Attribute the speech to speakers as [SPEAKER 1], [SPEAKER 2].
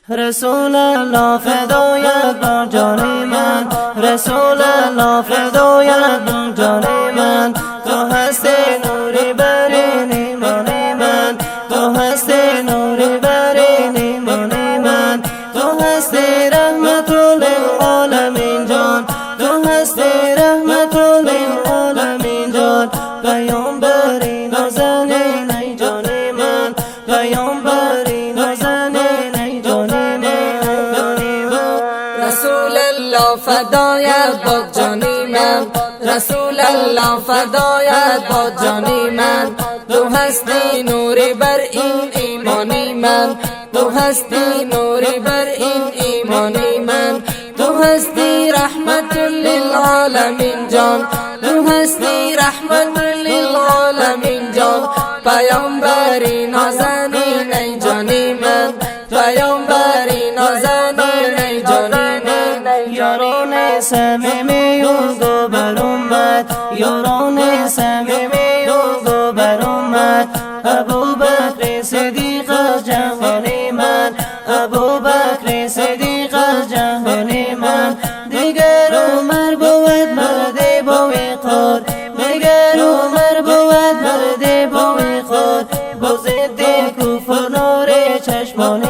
[SPEAKER 1] رسول الله فدایت بر جان من، رسول الله فدایت بر جان من. تو هستی نوری بر ایمان من، تو هستی نوری بر ایمان من. تو هستی رحمت للعالمین جان، تو هستی رحمت للعالمین جان. پیامبری نازنین ای جان من، پیامبری نازنین ای جان من.
[SPEAKER 2] رسول الله فدایت با جانی من، رسول الله فدایت با جانی من. تو هستی نوری بر این ایمانی من، تو هستی نوری بر این ایمانی من. تو هستی رحمت للعالمین جان، تو هستی رحمت للعالمین جان. پیامبری نازنین ای جانی من، پیامبری نازنین ای جانی من.
[SPEAKER 1] یاران صمیمی و گو بر امت، یاران صمیمی و گو بر امت. ابوبکر صدیق از جهان من، ابوبکر صدیق از جهان من. دیگر عمر بود مرد با وقار، دیگر عمر بود مرد با وقار. با ضد کفر نار چشمان